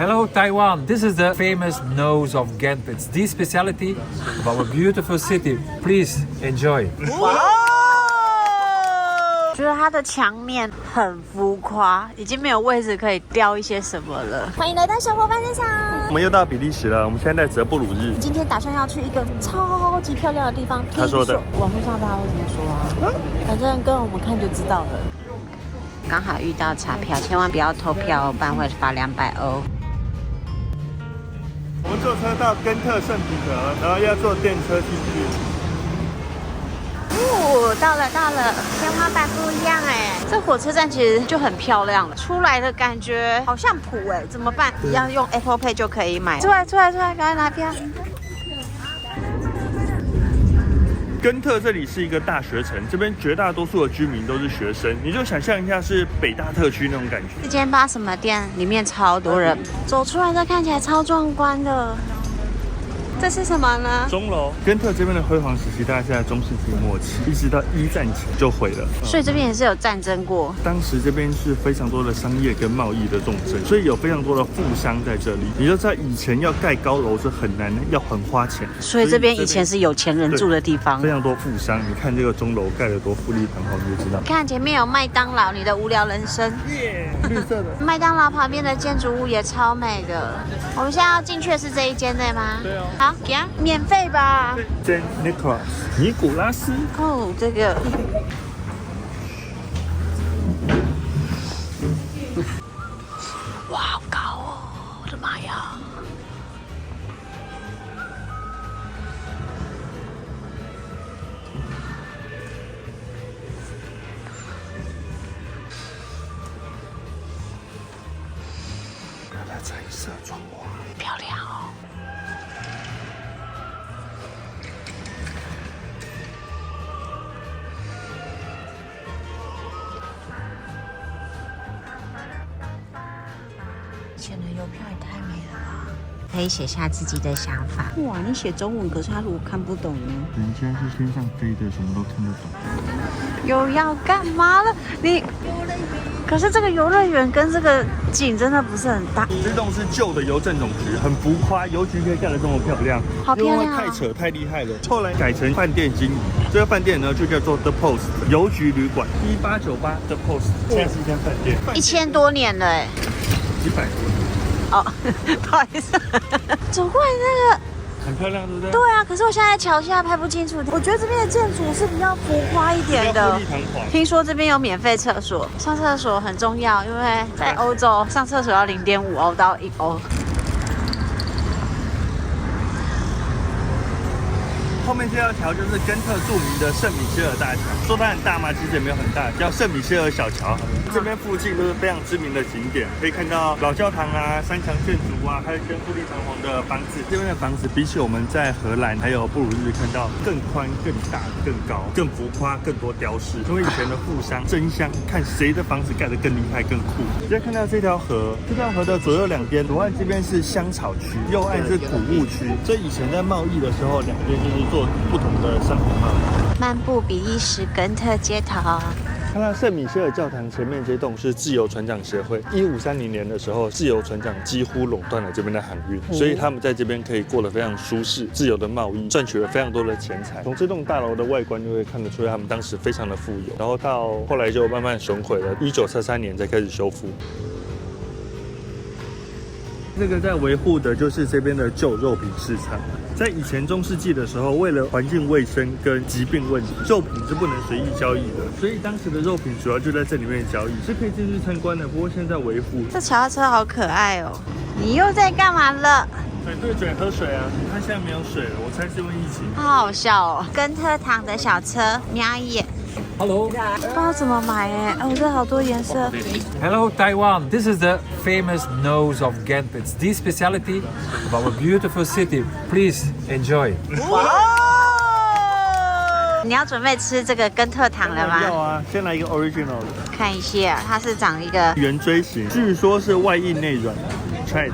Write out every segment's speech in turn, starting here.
Hello Taiwan, this is the famous nose of Ghent. It's the specialty of our beautiful city. Please enjoy. 觉得它的墙面很浮夸，已经没有位置可以雕一些什么了。欢迎来到小伙伴日常。我们又到比利时了，我们现在在泽布鲁日。今天打算要去一个超级漂亮的地方。他说的，网络上大家会这么说啊，反正跟我们看就知道了。刚好遇到查票，千万不要偷票，不然会罚200欧。我们坐车到根特圣彼得，然后要坐电车进去。到了，天花板不一样哎，这火车站其实就很漂亮了，出来的感觉好像普哎，怎么办？一样用 Apple Pay 就可以买。出来，赶快拿票。根特这里是一个大学城，这边绝大多数的居民都是学生，你就想象一下是北大特区那种感觉。这间不知道什么店，里面超多人，走出来这看起来超壮观的。这是什么呢？钟楼。根特这边的辉煌时期大概是在中世纪末期，一直到一战前就毁了。所以这边也是有战争过。当时这边是非常多的商业跟贸易的重镇，所以有非常多的富商在这里。你就知道以前要盖高楼是很难，要很花钱。所以这边以前是有钱人住的地方。非常多富商，你看这个钟楼盖得多富丽堂皇，你就知道。看前面有麦当劳，你的无聊人生。耶，绿色的。麦当劳旁边的建筑物也超美的。我们现在要进去的是这一间对吗？对哦。好，给啊，免费吧。这 Nicholas 尼古拉斯。哦，这个。哇，好高哦！我的妈呀！它的彩色窗花，漂亮哦。以前的邮票也太美了吧！可以写下自己的想法。哇，你写中文，可是他如果看不懂呢？人家是天上飞的，什么都看得懂。又要干嘛了？你？可是这个游乐园跟这个景真的不是很大。这栋是旧的邮政总局，很浮夸，邮局可以盖得这么漂亮，好漂亮太扯太厉害了。后来改成饭店经营，这个饭店呢就叫做 The Post 邮局旅馆，1898 The Post， 现在是一间饭店，1000多年了哎，几百多年。哦，不好意思，走过来那个。很漂亮，对不对？对啊，可是我现在在桥下拍不清楚。我觉得这边的建筑是比较浮夸一点的。听说这边有免费厕所，上厕所很重要，因为在欧洲上厕所要0.5欧到1欧。后面这条桥就是根特著名的圣米歇尔大桥，说它很大吗？其实也没有很大，叫圣米歇尔小桥。这边附近都是非常知名的景点，可以看到老教堂啊、三墙建筑啊，还有一间富丽堂皇的房子。这边的房子比起我们在荷兰还有布鲁日看到更宽、更大、更高、更浮夸、更多雕饰。因为以前的富商争相看谁的房子盖得更厉害、更酷。现在看到这条河，这条河的左右两边，左岸这边是香草区，右岸是谷物区。所以以前在贸易的时候，两边就是做不同的商品贸易。漫步比利时根特街头。看到圣米歇尔教堂前面这栋是自由船长协会。1530年的时候，自由船长几乎垄断了这边的航运，所以他们在这边可以过得非常舒适、自由的贸易，赚取了非常多的钱财。从这栋大楼的外观就会看得出来，他们当时非常的富有。然后到后来就慢慢损毁了，1933年才开始修复。这个在维护的就是这边的旧肉品市场。在以前中世纪的时候，为了环境卫生跟疾病问题，肉品是不能随意交易的，所以当时的肉品主要就在这里面交易，是可以进去参观的。不过现在维护。这脚踏车好可爱哦！你又在干嘛了？对嘴喝水啊！它现在没有水了，我猜是因为疫情。好好笑哦！根特堂的小车，瞄一眼。Hello. 不知道怎么买哎，哦，这好多颜色。Hello Taiwan, this is the famous nose of Ghent. It's the specialty of our beautiful city. Please enjoy. 你要准备吃这个根特糖了吗？要啊，先来一个 original 的。看一下，它是长一个圆锥形，据说是外硬内软。Try it.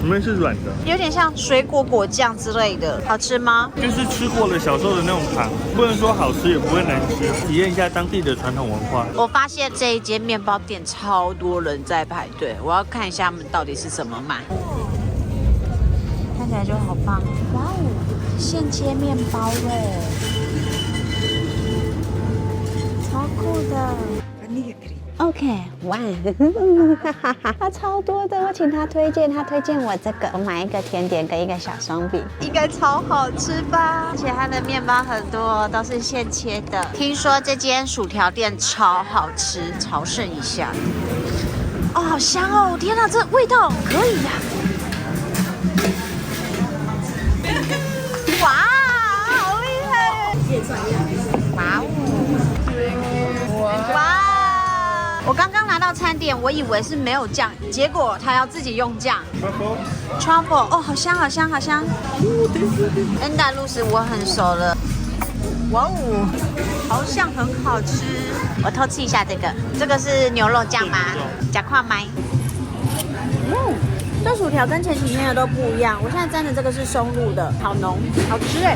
里面是软的，有点像水果果酱之类的，好吃吗？就是吃过了小时候的那种糖，不能说好吃，也不会难吃，体验一下当地的传统文化。我发现这一间面包店超多人在排队，我要看一下他们到底是怎么买。看起来就好棒，哇哦，现切面包耶，超酷的。OK， 哇，他超多的，我请他推荐，他推荐我这个，我买一个甜点跟一个小松饼，应该超好吃吧？而且它的面包很多都是现切的。听说这间薯条店超好吃，朝圣一下。哦，好香哦！天哪，这味道可以呀、哇，好厉害！哇哦！哇！我刚刚拿到餐点，我以为是没有酱，结果他要自己用酱。Truffle， 哦，好香，好香，好香。恩达露丝我很熟了。哇哦，好像很好吃。我偷吃一下这个，这个是牛肉酱吗？加块麦。这薯条跟前几天的都不一样。我现在沾的这个是松露的，好浓，好吃哎。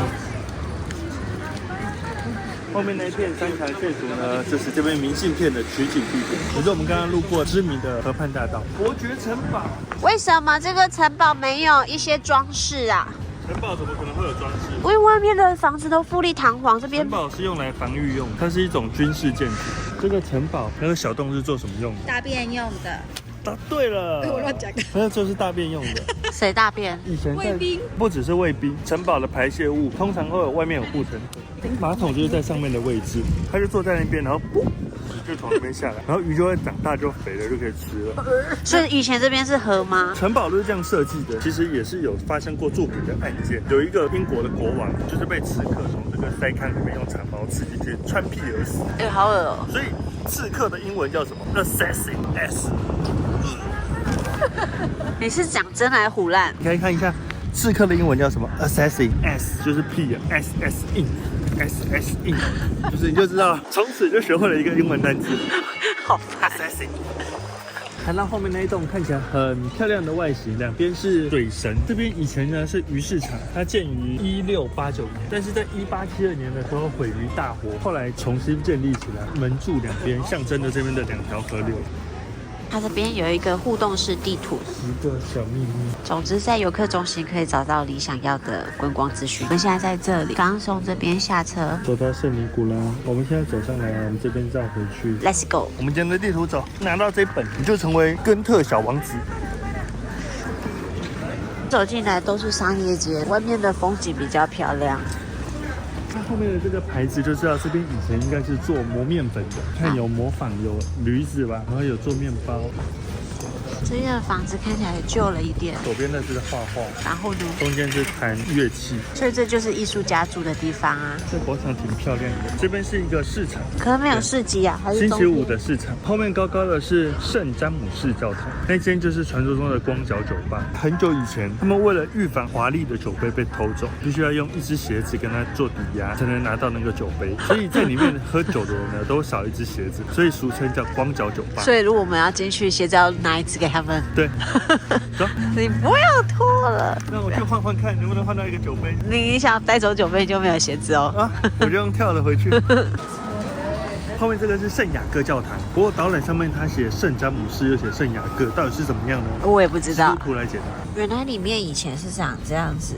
后面那一片三强建筑呢，就是这边明信片的取景地点，也是我们刚刚路过知名的河畔大道伯爵城堡。为什么这个城堡没有一些装饰啊？城堡怎么可能会有装饰？因为外面的房子都富丽堂皇，这边城堡是用来防御用的，它是一种军事建筑。这个城堡那个小洞是做什么用的？大便用的。答对了，我乱讲的。那就是大便用的。谁大便？以前卫兵不只是卫兵，城堡的排泄物通常会有外面有护城河，马桶就是在上面的位置，他就坐在那边，然后噗就从那边下来，然后鱼就会长大就肥了，就可以吃了。所以以前这边是河吗？城堡都是这样设计的，其实也是有发生过著名的案件，有一个英国的国王就是被刺客从这个腮康里面用长矛刺进去，穿屁而死。哎，好恶哦。所以刺客的英文叫什么 ？Assassin S。你是讲真还是唬烂？你可以看一下，刺客的英文叫什么 ？Assassin S 就是屁啊 ，S S in S S in， 就是你就知道，从此就学会了一个英文单词。好烦。Assassin。看到后面那一栋看起来很漂亮的外形，两边是水神。这边以前呢是鱼市场，它建于1689年，但是在1872年的时候毁于大火，后来重新建立起来，门柱两边象征着这边的两条河流。它这边有一个互动式地图10个小秘密。总之，在游客中心可以找到你想要的观光资讯。我们现在在这里，刚从这边下车，走到圣尼古拉，我们现在走上来，我们这边再回去。 Let's go。我们沿着地图走，拿到这本，你就成为根特小王子。走进来都是商业街，外面的风景比较漂亮。它后面的这个牌子就知道，这边以前应该是做磨面粉的，看有模仿有驴子吧，然后有做面包。这边的房子看起来旧了一点，左边那是画画，然后呢，中间是弹乐器，所以这就是艺术家住的地方啊。这广场挺漂亮的。这边是一个市场，可能没有市集啊，还是星期五的市场。后面高高的是圣詹姆士教堂，那间就是传说中的光脚酒吧。很久以前，他们为了预防华丽的酒杯被偷走，必须要用一只鞋子跟它做抵押，才能拿到那个酒杯。所以在里面喝酒的人呢，都少一只鞋子，所以俗称叫光脚酒吧。所以如果我们要进去，鞋子要拿一只给他们。对，走，你不要脱了。那我去换换看，能不能换到一个酒杯。你想带走酒杯就没有鞋子哦。啊，我就用跳了回去。后面这个是圣雅各教堂，不过导览上面它写圣詹姆士又写圣雅各，到底是怎么样呢？我也不知道。试图来解答。原来里面以前是长这样子，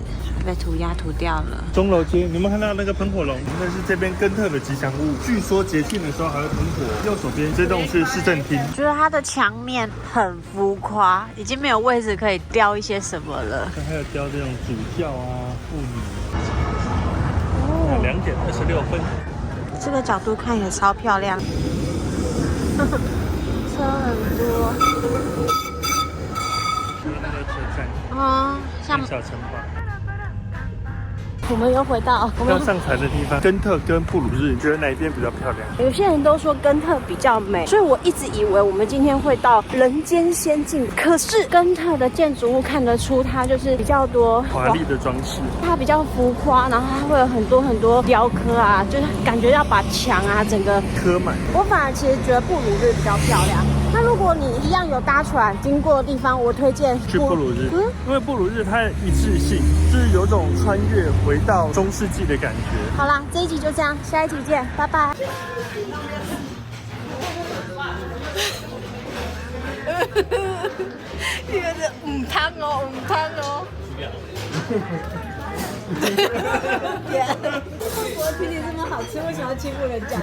被涂鸦涂掉了。钟楼街，你有没有看到那个喷火龙？那是这边根特的吉祥物，据说节庆的时候还会喷火。右手边这栋是市政厅，觉得它的墙面很浮夸，已经没有位置可以雕一些什么了。还有雕这种主教啊、妇女。2点26分。这个角度看也超漂亮，车很多。那个车站，像小城堡。我们又回到要上船的地方，根特跟布鲁日，你觉得哪一边比较漂亮？有些人都说根特比较美，所以我一直以为我们今天会到人间仙境。可是根特的建筑物看得出它就是比较多华丽的装饰，它比较浮夸，然后它会有很多雕刻啊，就是感觉要把墙啊整个刻满。我反而其实觉得布鲁日比较漂亮。那如果你一样有搭船经过的地方，我推荐去布鲁日，因为布鲁日它一致性，就是有种穿越回到中世纪的感觉。好啦，这一集就这样，下一集见，拜拜。有点汤哦，汤哦。我的甜点这么好吃，为什么要欺负人家？